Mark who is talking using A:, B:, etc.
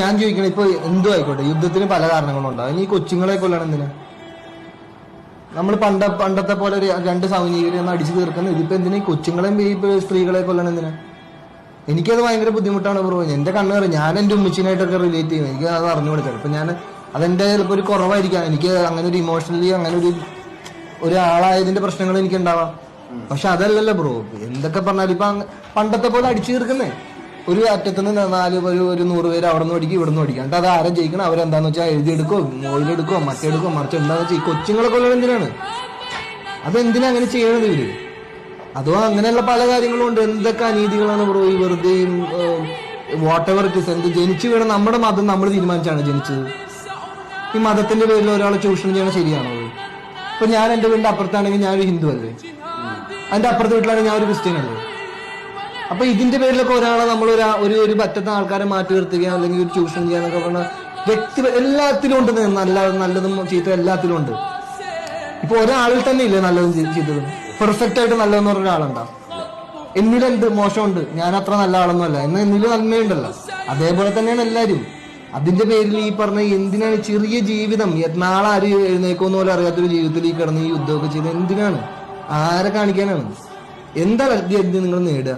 A: ഞാൻ ചോദിക്കണം, ഇപ്പൊ എന്തോ ആയിക്കോട്ടെ, യുദ്ധത്തിന് പല കാരണങ്ങളുണ്ടാവും. ഇനി ഈ കൊച്ചുങ്ങളെ കൊല്ലണം എന്തിനാ? നമ്മൾ പണ്ടത്തെ പോലെ ഒരു 2 സൈനികരെ ഒന്ന് അടിച്ചു തീർക്കുന്നത്. ഇതിപ്പോ എന്തിനാ ഈ കൊച്ചുങ്ങളെയും ഈ സ്ത്രീകളെ കൊല്ലണം എന്തിനാ? എനിക്കത് ഭയങ്കര ബുദ്ധിമുട്ടാണ് ബ്രോ. എന്റെ കണ്ണുകറി ഞാൻ എന്റെ ഉമ്മച്ചിനായിട്ടൊക്കെ റിലേറ്റ് ചെയ്യും. എനിക്ക് അത് അറിഞ്ഞുകൂടെ. ചിലപ്പോൾ അതെന്റെ ചിലപ്പോൾ ഒരു കുറവായിരിക്കാം. എനിക്ക് അങ്ങനെ ഒരു ഇമോഷണലി അങ്ങനെ ഒരാളായതിന്റെ പ്രശ്നങ്ങൾ എനിക്ക് ഉണ്ടാവാം. പക്ഷെ അതല്ലല്ലോ ബ്രോ. എന്തൊക്കെ പറഞ്ഞാലും ഇപ്പൊ പണ്ടത്തെ പോലെ അടിച്ചു തീർക്കുന്നേ. ഒരു അറ്റത്തുനിന്ന് 100 പേര് അവിടെ നിന്ന് ഓടിക്കും, ഇവിടെ നിന്ന് ഓടിക്കും. എന്നിട്ട് അത് ആരും ജയിക്കണം, അവരെന്താന്ന് വെച്ചാൽ എഴുതിയെടുക്കോ, മോയിലെടുക്കോ, മറ്റെടുക്കോ, മറിച്ച് എന്താന്ന് വെച്ചാൽ ഈ കൊച്ചുങ്ങളെ കൊല്ലണം എന്തിനാണ്? അതെന്തിനാ അങ്ങനെ ചെയ്യണത് ഇവര്? അതോ അങ്ങനെയുള്ള പല കാര്യങ്ങളും ഉണ്ട്. എന്തൊക്കെ അനീതികളാണ് ബ്രോ ഈ വെറുതെ വാട്ട് എവർ ഇറ്റ് ഇസ്. എന്ത് ജനിച്ചു വീണ നമ്മുടെ മതം നമ്മൾ തീരുമാനിച്ചാണ് ജനിച്ചത്. ഈ മതത്തിന്റെ പേരിൽ ഒരാളെ ചൂഷണം ചെയ്യണം ശരിയാണോ? ഇപ്പൊ ഞാൻ എന്റെ വീടിന്റെ അപ്പുറത്താണെങ്കിൽ ഞാനൊരു ഹിന്ദു അല്ലേ, അതിന്റെ അപ്പുറത്തെ വീട്ടിലാണെങ്കിൽ ഞാൻ ഒരു ക്രിസ്ത്യൻ അല്ലേ? അപ്പൊ ഇതിന്റെ പേരിലൊക്കെ ഒരാളെ നമ്മൾ ഒരു പറ്റത്തെ ആൾക്കാരെ മാറ്റി നിർത്തുകയോ അല്ലെങ്കിൽ ഒരു ചൂഷണം ചെയ്യാനൊക്കെ പറഞ്ഞ എല്ലാത്തിലും ഉണ്ട്. നല്ലതും ചീത്ത എല്ലാത്തിലും ഉണ്ട്. ഇപ്പൊ ഒരാളിൽ തന്നെ ഇല്ലേ നല്ലതും ചീത്തതും? പെർഫെക്റ്റ് ആയിട്ട് നല്ലതെന്ന് പറഞ്ഞ ഒരാളുണ്ടാ? എന്നിലെന്ത് മോശമുണ്ട്? ഞാൻ അത്ര നല്ല ആളൊന്നും അല്ല, എന്നിലും നന്മയുണ്ടല്ലോ. അതേപോലെ തന്നെയാണ് എല്ലാരും. അതിന്റെ പേരിൽ ഈ പറഞ്ഞ എന്തിനാണ് ചെറിയ ജീവിതം, നാളെ ആര് എഴുന്നേക്കുമെന്ന് പോലെ അറിയാത്തൊരു ജീവിതത്തിൽ ഈ കിടന്ന് ഈ യുദ്ധമൊക്കെ ചെയ്ത് എന്തിനാണ്? ആരെ കാണിക്കാനാണ്? എന്താ നിങ്ങൾ നേടുക?